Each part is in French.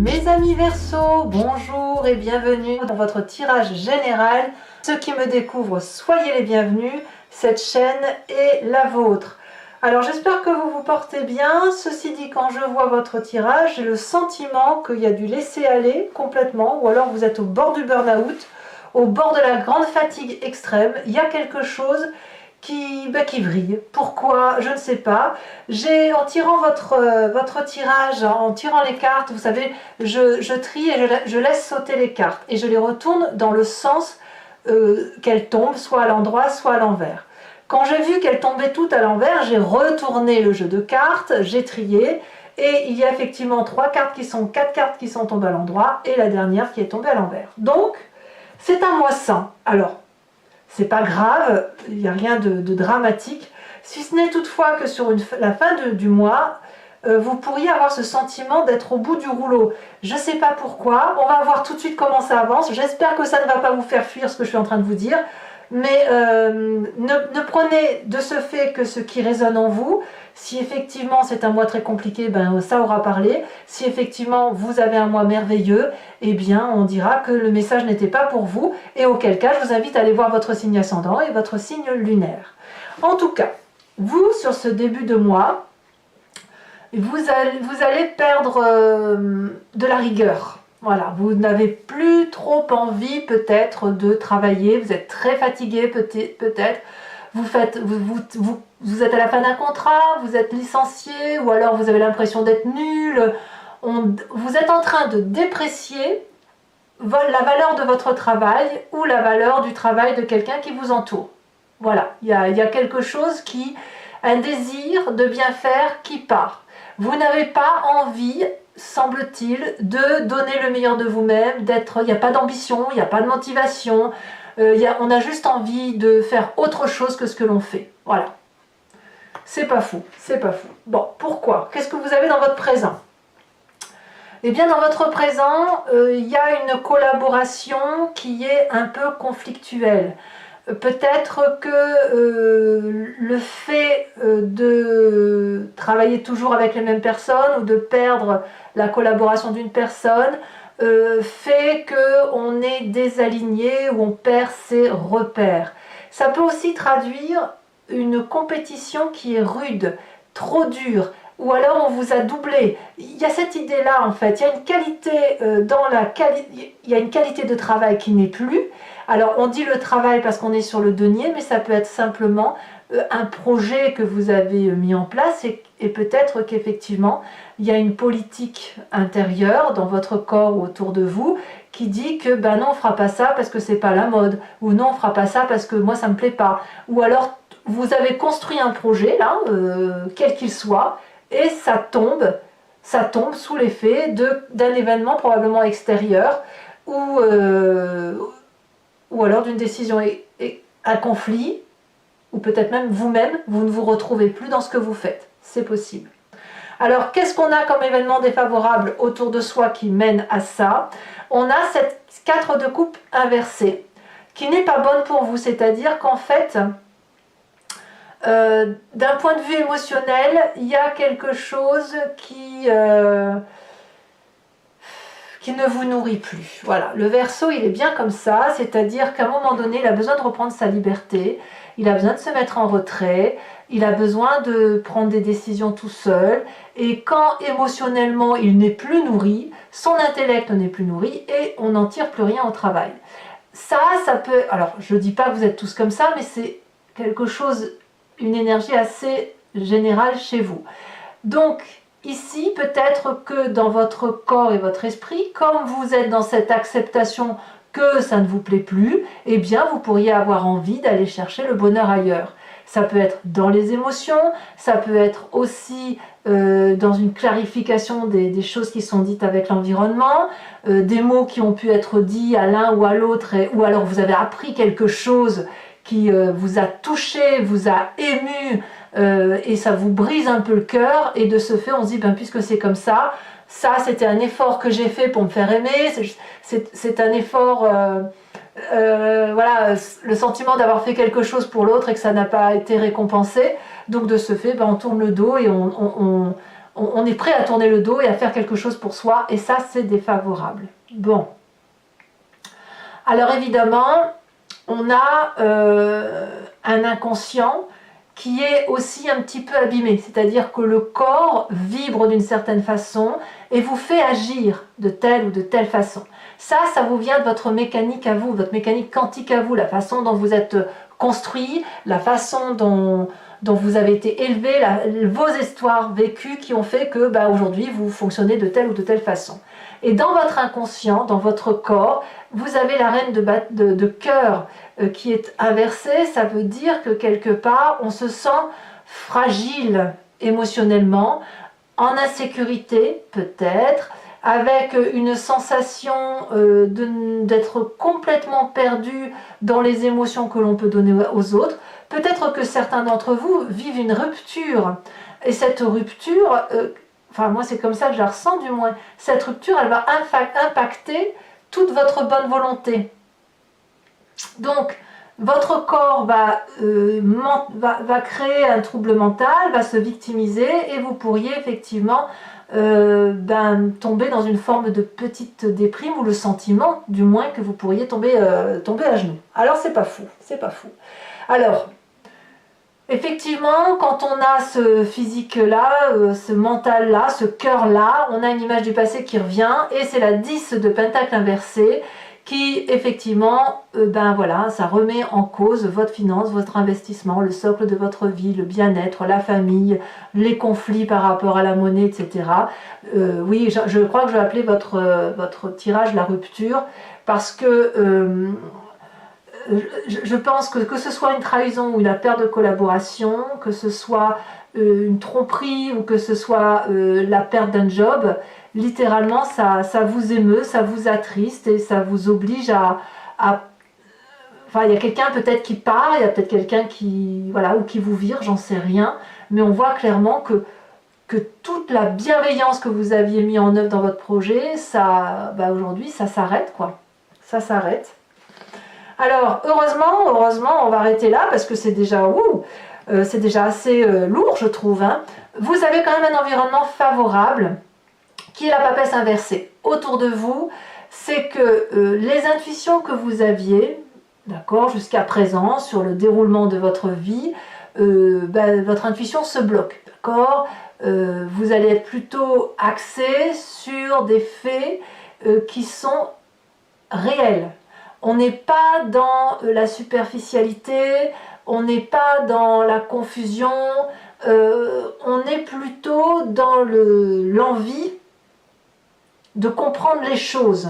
Mes amis Verseau, bonjour et bienvenue dans votre tirage général. Ceux qui me découvrent, soyez les bienvenus, cette chaîne est la vôtre. Alors j'espère que vous vous portez bien. Ceci dit, quand je vois votre tirage, j'ai le sentiment qu'il y a du laisser-aller complètement, ou alors vous êtes au bord du burn-out, au bord de la grande fatigue extrême. Il y a quelque chose qui vrille. Pourquoi? Je ne sais pas. En tirant votre tirage, en tirant les cartes, vous savez, je trie et je laisse sauter les cartes et je les retourne dans le sens qu'elles tombent, soit à l'endroit, soit à l'envers. Quand j'ai vu qu'elles tombaient toutes à l'envers, j'ai retourné le jeu de cartes, j'ai trié et il y a effectivement 4 cartes qui sont tombées à l'endroit et la dernière qui est tombée à l'envers. Donc, c'est un mois sain. Alors, c'est pas grave, il n'y a rien de dramatique, si ce n'est toutefois que sur la fin du mois, vous pourriez avoir ce sentiment d'être au bout du rouleau. Je ne sais pas pourquoi, on va voir tout de suite comment ça avance. J'espère que ça ne va pas vous faire fuir ce que je suis en train de vous dire, mais ne prenez de ce fait que ce qui résonne en vous. Si effectivement c'est un mois très compliqué, ben ça aura parlé. Si effectivement vous avez un mois merveilleux, eh bien on dira que le message n'était pas pour vous, et auquel cas je vous invite à aller voir votre signe ascendant et votre signe lunaire. En tout cas, vous sur ce début de mois, vous allez perdre de la rigueur. Voilà, vous n'avez plus trop envie peut-être de travailler, vous êtes très fatigué peut-être, vous êtes à la fin d'un contrat, vous êtes licencié, ou alors vous avez l'impression d'être nul, vous êtes en train de déprécier la valeur de votre travail ou la valeur du travail de quelqu'un qui vous entoure. Voilà, il y a quelque chose un désir de bien faire qui part. Vous n'avez pas envie, semble-t-il, de donner le meilleur de vous-même, il n'y a pas d'ambition, il n'y a pas de motivation, on a juste envie de faire autre chose que ce que l'on fait. Voilà. C'est pas fou, c'est pas fou. Bon, pourquoi? Qu'est-ce que vous avez dans votre présent? Eh bien, dans votre présent, il y a une collaboration qui est un peu conflictuelle. Peut-être que le fait de travailler toujours avec les mêmes personnes ou de perdre la collaboration d'une personne fait qu'on est désaligné ou on perd ses repères. Ça peut aussi traduire une compétition qui est rude, trop dure, ou alors on vous a doublé. Il y a cette idée-là en fait, il y a une qualité il y a une qualité de travail qui n'est plus. Alors on dit le travail parce qu'on est sur le denier, mais ça peut être simplement un projet que vous avez mis en place et peut-être qu'effectivement il y a une politique intérieure dans votre corps ou autour de vous qui dit que ben non, on fera pas ça parce que c'est pas la mode, ou non, on fera pas ça parce que moi ça me plaît pas, ou alors vous avez construit un projet là, quel qu'il soit, et ça tombe sous l'effet d'un événement probablement extérieur ou alors d'une décision et un conflit, ou peut-être même vous-même, vous ne vous retrouvez plus dans ce que vous faites. C'est possible. Alors, qu'est-ce qu'on a comme événement défavorable autour de soi qui mène à ça? On a cette 4 de coupe inversée, qui n'est pas bonne pour vous, c'est-à-dire qu'en fait, d'un point de vue émotionnel, il y a quelque chose qui ne vous nourrit plus. Voilà, le Verseau, il est bien comme ça, c'est-à-dire qu'à un moment donné, il a besoin de reprendre sa liberté, il a besoin de se mettre en retrait, il a besoin de prendre des décisions tout seul, et quand émotionnellement il n'est plus nourri, son intellect n'est plus nourri, et on n'en tire plus rien au travail. Ça peut... Alors, je ne dis pas que vous êtes tous comme ça, mais c'est quelque chose, une énergie assez générale chez vous. Donc, ici, peut-être que dans votre corps et votre esprit, comme vous êtes dans cette acceptation que ça ne vous plaît plus, eh bien, vous pourriez avoir envie d'aller chercher le bonheur ailleurs. Ça peut être dans les émotions, ça peut être aussi dans une clarification des choses qui sont dites avec l'environnement, des mots qui ont pu être dits à l'un ou à l'autre, ou alors vous avez appris quelque chose qui vous a touché, vous a ému, et ça vous brise un peu le cœur, et de ce fait on se dit, ben, puisque c'est comme ça c'était un effort que j'ai fait pour me faire aimer, c'est un effort, voilà, le sentiment d'avoir fait quelque chose pour l'autre et que ça n'a pas été récompensé, donc de ce fait ben, on tourne le dos et on est prêt à tourner le dos et à faire quelque chose pour soi, et ça c'est défavorable. Bon. Alors évidemment, on a un inconscient qui est aussi un petit peu abîmé, c'est-à-dire que le corps vibre d'une certaine façon et vous fait agir de telle ou de telle façon. Ça vous vient de votre mécanique à vous, votre mécanique quantique à vous, la façon dont vous êtes construit, la façon dont vous avez été élevé, vos histoires vécues qui ont fait que aujourd'hui vous fonctionnez de telle ou de telle façon. Et dans votre inconscient, dans votre corps, vous avez la reine de cœur qui est inversée. Ça veut dire que quelque part, on se sent fragile émotionnellement, en insécurité peut-être, avec une sensation d'être complètement perdu dans les émotions que l'on peut donner aux autres. Peut-être que certains d'entre vous vivent une rupture. Et cette rupture... enfin moi c'est comme ça que je la ressens du moins, cette rupture elle va impacter toute votre bonne volonté. Donc votre corps va créer un trouble mental, va se victimiser et vous pourriez effectivement tomber dans une forme de petite déprime ou le sentiment du moins que vous pourriez tomber à genoux. Alors c'est pas fou, c'est pas fou. Alors effectivement, quand on a ce physique-là, ce mental-là, ce cœur-là, on a une image du passé qui revient et c'est la 10 de pentacle inversé qui, effectivement, ça remet en cause votre finance, votre investissement, le socle de votre vie, le bien-être, la famille, les conflits par rapport à la monnaie, etc. Oui, je crois que je vais appeler votre tirage la rupture parce que... je pense que ce soit une trahison ou une perte de collaboration, que ce soit une tromperie ou que ce soit la perte d'un job, littéralement ça vous émeut, ça vous attriste et ça vous oblige à enfin il y a quelqu'un peut-être qui part, il y a peut-être quelqu'un qui ou qui vous vire, j'en sais rien, mais on voit clairement que toute la bienveillance que vous aviez mis en œuvre dans votre projet, aujourd'hui ça s'arrête quoi, ça s'arrête. Alors, heureusement, on va arrêter là parce que c'est déjà assez lourd, je trouve. Hein. Vous avez quand même un environnement favorable qui est la papesse inversée. Autour de vous, c'est que les intuitions que vous aviez, d'accord, jusqu'à présent, sur le déroulement de votre vie, votre intuition se bloque, d'accord. Vous allez être plutôt axé sur des faits qui sont réels. On n'est pas dans la superficialité, on n'est pas dans la confusion, on est plutôt dans l'envie de comprendre les choses,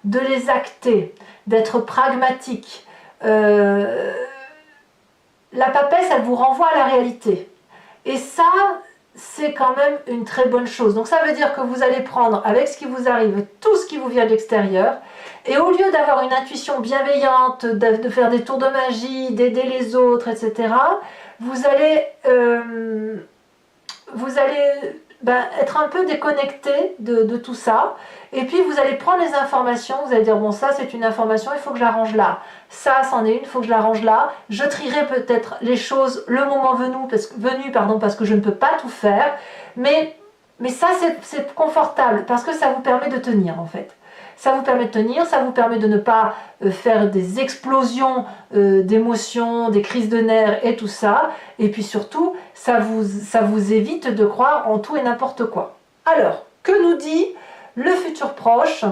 de les acter, d'être pragmatique. La papesse, elle vous renvoie à la réalité. Et ça, c'est quand même une très bonne chose. Donc ça veut dire que vous allez prendre avec ce qui vous arrive, tout ce qui vous vient de l'extérieur, et au lieu d'avoir une intuition bienveillante, de faire des tours de magie, d'aider les autres, etc., vous allez être un peu déconnecté de tout ça, et puis vous allez prendre les informations, vous allez dire bon ça c'est une information, il faut que je la range là, ça c'en est une, il faut que je la range là, je trierai peut-être les choses le moment venu parce que je ne peux pas tout faire, mais ça c'est confortable parce que ça vous permet de tenir en fait. Ça vous permet de tenir, ça vous permet de ne pas faire des explosions d'émotions, des crises de nerfs et tout ça. Et puis surtout, ça vous évite de croire en tout et n'importe quoi. Alors, que nous dit le futur proche?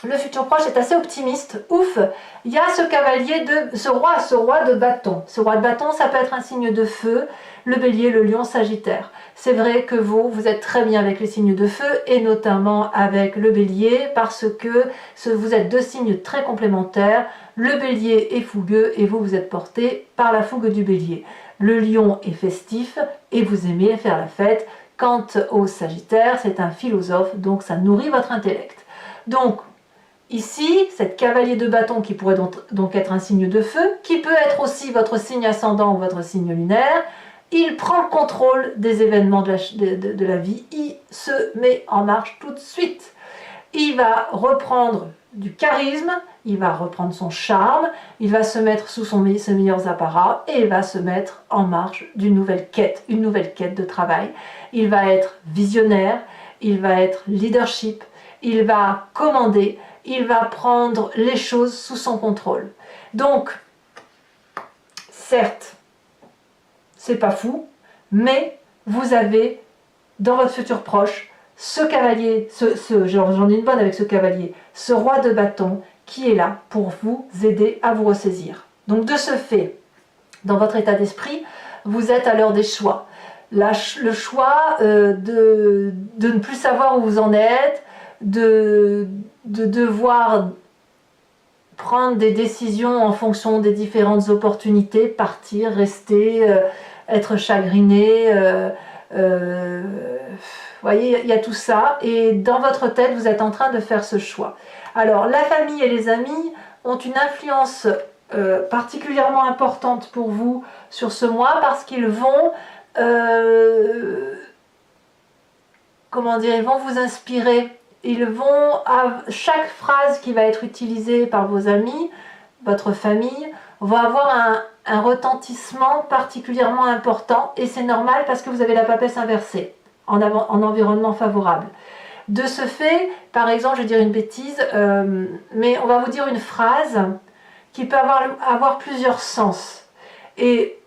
Le futur proche est assez optimiste. Ouf, il y a ce roi de bâton. Ce roi de bâton, ça peut être un signe de feu, le bélier, le lion, sagittaire. C'est vrai que vous êtes très bien avec les signes de feu et notamment avec le bélier parce que vous êtes deux signes très complémentaires. Le bélier est fougueux et vous êtes porté par la fougue du bélier. Le lion est festif et vous aimez faire la fête. Quant au sagittaire, c'est un philosophe, donc ça nourrit votre intellect. Donc, ici, cette cavalier de bâton qui pourrait donc être un signe de feu, qui peut être aussi votre signe ascendant ou votre signe lunaire, il prend le contrôle des événements de la vie, il se met en marche tout de suite. il va reprendre du charisme, il va reprendre son charme, il va se mettre sous ses meilleurs apparats et il va se mettre en marche d'une nouvelle quête, une nouvelle quête de travail. Il va être visionnaire, il va être leadership, il va commander, il va prendre les choses sous son contrôle. Donc, certes, c'est pas fou, mais vous avez dans votre futur proche ce cavalier, j'en ai une bonne avec ce cavalier, ce roi de bâton qui est là pour vous aider à vous ressaisir. Donc de ce fait, dans votre état d'esprit, vous êtes à l'heure des choix. Le choix de ne plus savoir où vous en êtes, de devoir prendre des décisions en fonction des différentes opportunités, partir, rester, être chagriné, vous voyez, il y a tout ça, et dans votre tête, vous êtes en train de faire ce choix. Alors, la famille et les amis ont une influence particulièrement importante pour vous sur ce mois, parce qu'ils vont, comment dire, ils vont vous inspirer. Ils vont, chaque phrase qui va être utilisée par vos amis, votre famille, va avoir un retentissement particulièrement important, et c'est normal parce que vous avez la papesse inversée en environnement favorable. De ce fait, par exemple, je vais dire une bêtise, mais on va vous dire une phrase qui peut avoir plusieurs sens. Et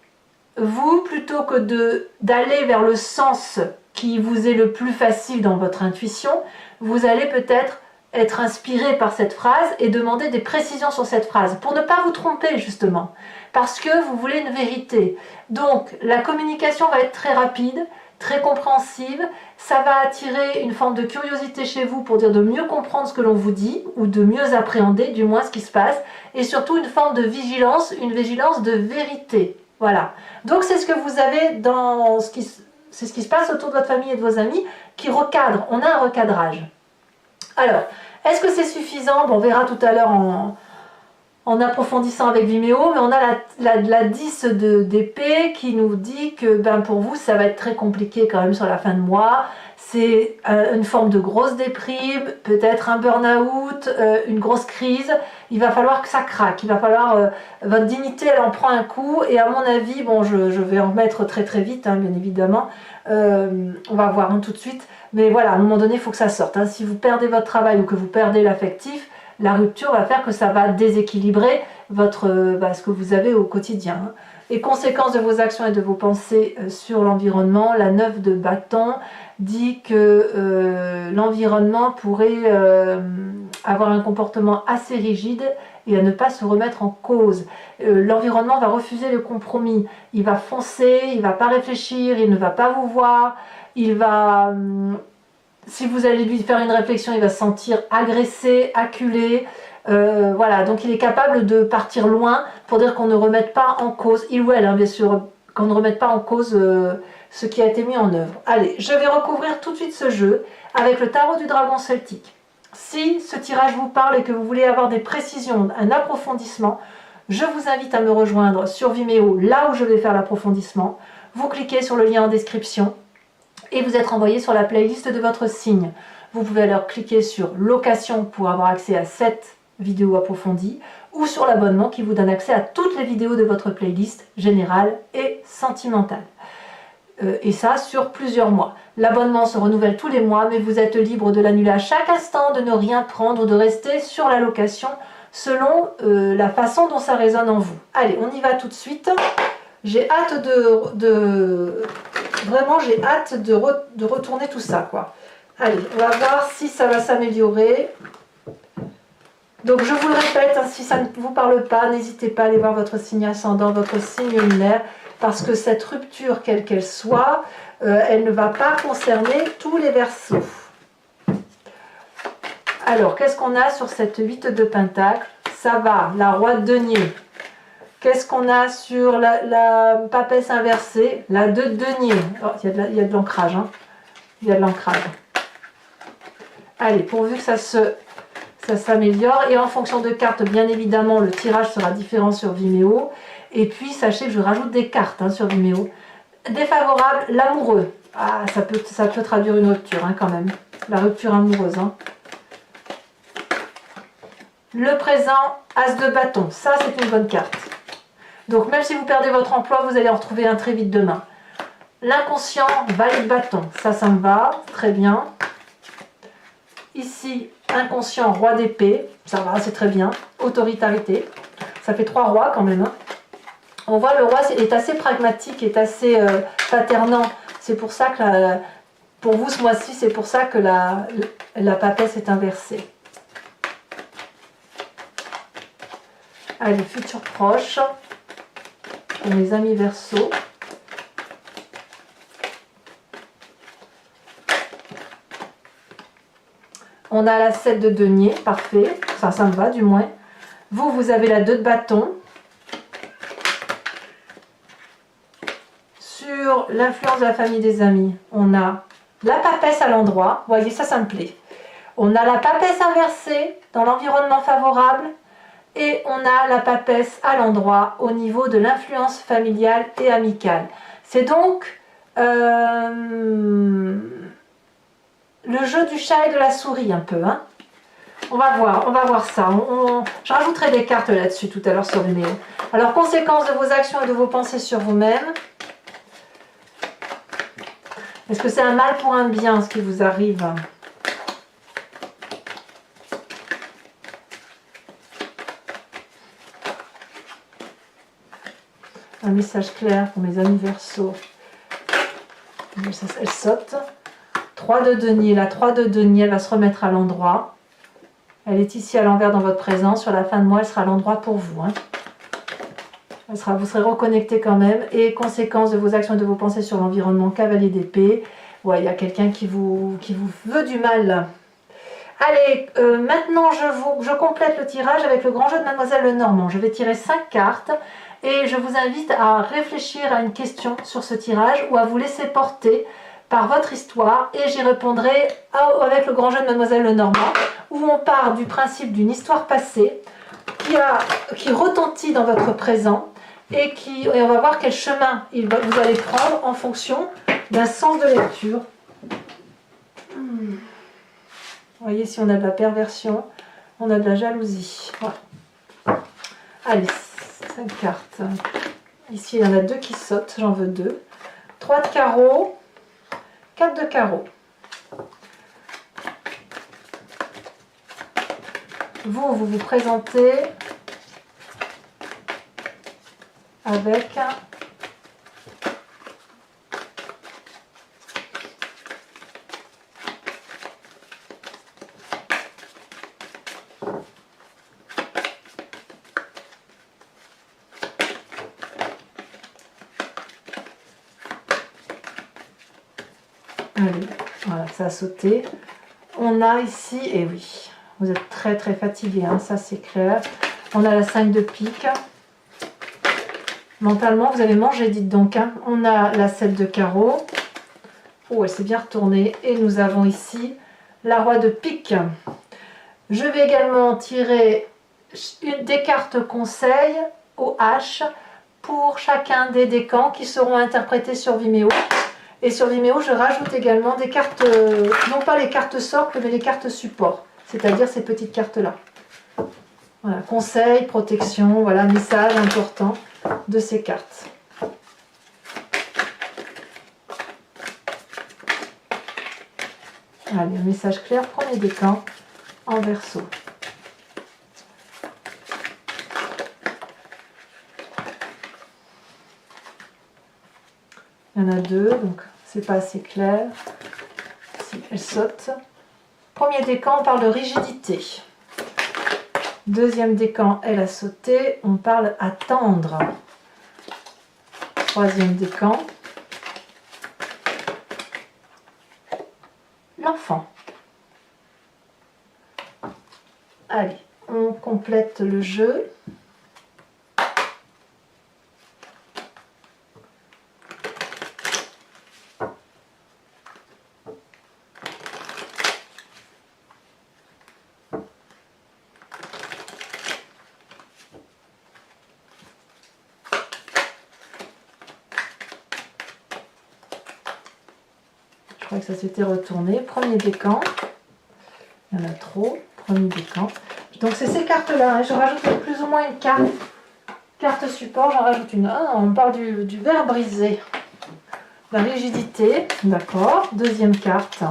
vous, plutôt que d'aller vers le sens qui vous est le plus facile dans votre intuition, vous allez peut-être être inspiré par cette phrase et demander des précisions sur cette phrase, pour ne pas vous tromper justement, parce que vous voulez une vérité. Donc la communication va être très rapide, très compréhensive, ça va attirer une forme de curiosité chez vous pour dire de mieux comprendre ce que l'on vous dit, ou de mieux appréhender du moins ce qui se passe, et surtout une forme de vigilance, une vigilance de vérité. Voilà. Donc c'est ce que vous avez dans c'est ce qui se passe autour de votre famille et de vos amis qui recadre. On a un recadrage. Alors, est-ce que c'est suffisant? Bon, on verra tout à l'heure en approfondissant avec Vimeo, mais on a la 10 d'épée qui nous dit que pour vous, ça va être très compliqué quand même sur la fin de mois. C'est une forme de grosse déprime, peut-être un burn-out, une grosse crise. Il va falloir que ça craque, il va falloir... votre dignité, elle en prend un coup, et à mon avis, bon, je vais en remettre très très vite, hein, bien évidemment. On va voir tout de suite. Mais voilà, à un moment donné, il faut que ça sorte. Hein. Si vous perdez votre travail ou que vous perdez l'affectif, la rupture va faire que ça va déséquilibrer ce que vous avez au quotidien. Hein. Et conséquence de vos actions et de vos pensées sur l'environnement, la 9 de bâton dit que l'environnement pourrait avoir un comportement assez rigide et à ne pas se remettre en cause. L'environnement va refuser le compromis. Il va foncer, il ne va pas réfléchir, il ne va pas vous voir, il va... si vous allez lui faire une réflexion, il va se sentir agressé, acculé. Voilà, donc il est capable de partir loin pour dire qu'on ne remette pas en cause, il ou elle, hein, bien sûr, qu'on ne remette pas en cause ce qui a été mis en œuvre. Allez, je vais recouvrir tout de suite ce jeu avec le tarot du dragon celtique. Si ce tirage vous parle et que vous voulez avoir des précisions, un approfondissement, je vous invite à me rejoindre sur Vimeo, là où je vais faire l'approfondissement. Vous cliquez sur le lien en description et vous êtes renvoyé sur la playlist de votre signe. Vous pouvez alors cliquer sur location pour avoir accès à cette vidéo approfondie ou sur l'abonnement qui vous donne accès à toutes les vidéos de votre playlist générale et sentimentale. Et ça sur plusieurs mois. L'abonnement se renouvelle tous les mois, mais vous êtes libre de l'annuler à chaque instant, de ne rien prendre, de rester sur la location selon la façon dont ça résonne en vous. Allez, on y va tout de suite. J'ai hâte vraiment j'ai hâte de retourner tout ça, quoi. Allez, on va voir si ça va s'améliorer. Donc je vous le répète, hein, si ça ne vous parle pas, n'hésitez pas à aller voir votre signe ascendant, votre signe lunaire, parce que cette rupture, quelle qu'elle soit, elle ne va pas concerner tous les Verseaux. Alors, qu'est-ce qu'on a sur cette 8 de Pentacle? Ça va, la roi de denier. Qu'est-ce qu'on a sur la papesse inversée? La 2 de denier. Oh, il y a de l'ancrage. Hein. Il y a de l'ancrage. Allez, pourvu que ça s'améliore. Et en fonction de cartes, bien évidemment, le tirage sera différent sur Vimeo. Et puis, sachez que je rajoute des cartes hein, sur Vimeo. Défavorable, l'amoureux. Ah, ça peut traduire une rupture hein, quand même. La rupture amoureuse. Hein. Le présent, as de bâton. Ça, c'est une bonne carte. Donc, même si vous perdez votre emploi, vous allez en retrouver un très vite demain. L'inconscient, valet de bâton. Ça me va. Très bien. Ici, inconscient, roi d'épée. Ça va, c'est très bien. Autoritarité. Ça fait 3 rois quand même. Hein. On voit le roi est assez pragmatique, est assez paternant. C'est pour ça que, pour vous ce mois-ci, c'est pour ça que la papesse est inversée. Allez, futur proche. Pour mes amis Verseau. On a la 7 de denier, parfait. Ça me va du moins. Vous avez la 2 de bâton. Sur l'influence de la famille des amis, on a la papesse à l'endroit. Vous voyez, ça me plaît. On a la papesse inversée dans l'environnement favorable. Et on a la papesse à l'endroit au niveau de l'influence familiale et amicale. C'est donc le jeu du chat et de la souris un peu. Hein. On va voir ça. Je rajouterai des cartes là-dessus tout à l'heure sur Vimeo. Alors, conséquences de vos actions et de vos pensées sur vous-même. Est-ce que c'est un mal pour un bien ce qui vous arrive ? Un message clair pour mes amis Verseau. Elle saute. 3 de denier. La 3 de denier, elle va se remettre à l'endroit. Elle est ici à l'envers dans votre présence. Sur la fin de mois, elle sera à l'endroit pour vous. Hein. Vous serez reconnecté quand même. Et conséquence de vos actions et de vos pensées sur l'environnement, cavalier d'épée. Ouais, il y a quelqu'un qui vous veut du mal. Allez, maintenant je complète le tirage avec le grand jeu de Mademoiselle Lenormand. Je vais tirer 5 cartes. Et je vous invite à réfléchir à une question sur ce tirage ou à vous laisser porter par votre histoire. Et j'y répondrai avec le grand jeu de Mademoiselle Lenormand, où on part du principe d'une histoire passée qui retentit dans votre présent et on va voir quel chemin vous allez prendre en fonction d'un sens de lecture. Vous voyez, si on a de la perversion, on a de la jalousie. Voilà. Allez. 5 cartes. Ici, il y en a 2 qui sautent. J'en veux 2. 3 de carreau. 4 de carreau. Vous vous présentez avec allez, voilà, ça a sauté. On a ici, et oui, vous êtes très très fatigué, hein, ça c'est clair. On a la 5 de pique. Mentalement, vous avez mangé, dites donc. Hein. On a la 7 de carreau. Oh, elle s'est bien retournée. Et nous avons ici la roi de pique. Je vais également tirer des cartes conseils au H pour chacun des décans qui seront interprétés sur Vimeo. Et sur Vimeo, je rajoute également des cartes, non pas les cartes socles, mais les cartes support, c'est-à-dire ces petites cartes-là. Voilà, conseils, protection, voilà, message important de ces cartes. Allez, un message clair, premier décan en Verseau. Il y en a 2, donc c'est pas assez clair. Si, elle saute. Premier décan, on parle de rigidité. Deuxième décan, elle a sauté. On parle attendre. Troisième décan. L'enfant. Allez, on complète le jeu. Je crois que ça s'était retourné. Premier décan. Il y en a trop. Premier décan. Donc c'est ces cartes-là, hein. Je rajoute plus ou moins une carte support, j'en rajoute une. Ah, on parle du verre brisé. La rigidité, d'accord. Deuxième carte.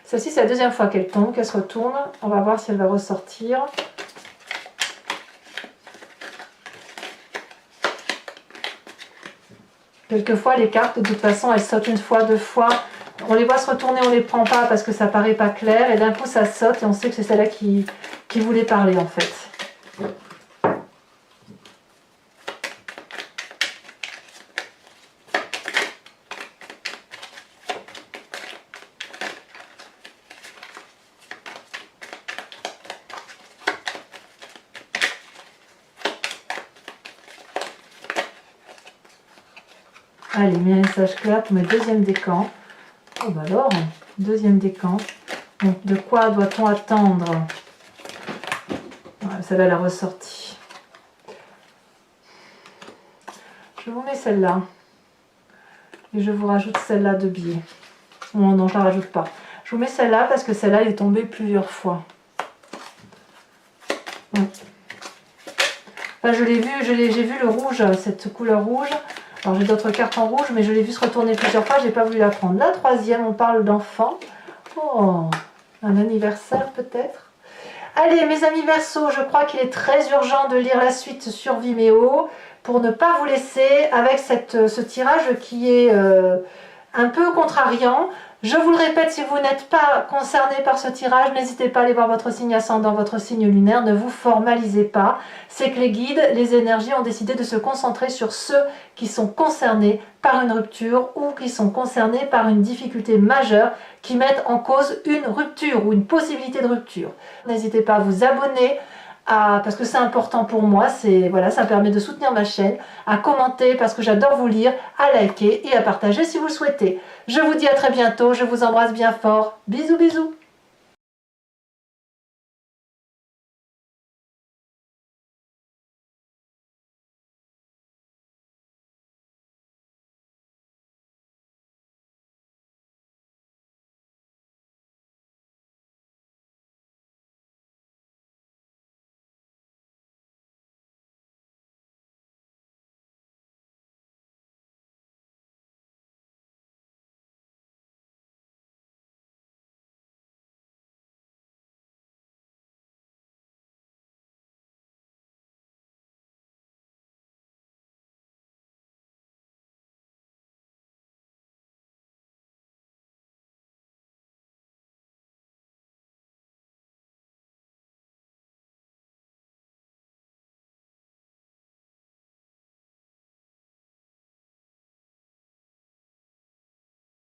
Celle-ci, c'est la deuxième fois qu'elle tombe, qu'elle se retourne. On va voir si elle va ressortir. Quelquefois, les cartes, de toute façon, elles sautent une fois, deux fois. On les voit se retourner, on les prend pas parce que ça paraît pas clair. Et d'un coup, ça saute et on sait que c'est celle-là qui voulait parler, en fait. Allez, message clair pour mes deuxièmes décans. Oh bah alors, deuxième décan. Donc, de quoi doit-on attendre? Celle-là, elle a ressorti. Je vous mets celle-là. Et je vous rajoute celle-là de biais. Non, non, je ne la rajoute pas. Je vous mets celle-là parce que celle-là, elle est tombée plusieurs fois. Enfin, je l'ai vu, j'ai vu le rouge, cette couleur rouge. Alors j'ai d'autres cartes en rouge, mais je l'ai vu se retourner plusieurs fois, j'ai pas voulu la prendre. La troisième, on parle d'enfant. Oh, un anniversaire peut-être. Allez, mes amis Verseaux, je crois qu'il est très urgent de lire la suite sur Vimeo pour ne pas vous laisser avec ce tirage qui est un peu contrariant. Je vous le répète, si vous n'êtes pas concerné par ce tirage, n'hésitez pas à aller voir votre signe ascendant, votre signe lunaire, ne vous formalisez pas. C'est que les guides, les énergies ont décidé de se concentrer sur ceux qui sont concernés par une rupture ou qui sont concernés par une difficulté majeure qui mettent en cause une rupture ou une possibilité de rupture. N'hésitez pas à vous abonner, parce que c'est important pour moi, voilà, ça me permet de soutenir ma chaîne, à commenter parce que j'adore vous lire, à liker et à partager si vous le souhaitez. Je vous dis à très bientôt, je vous embrasse bien fort, bisous bisous.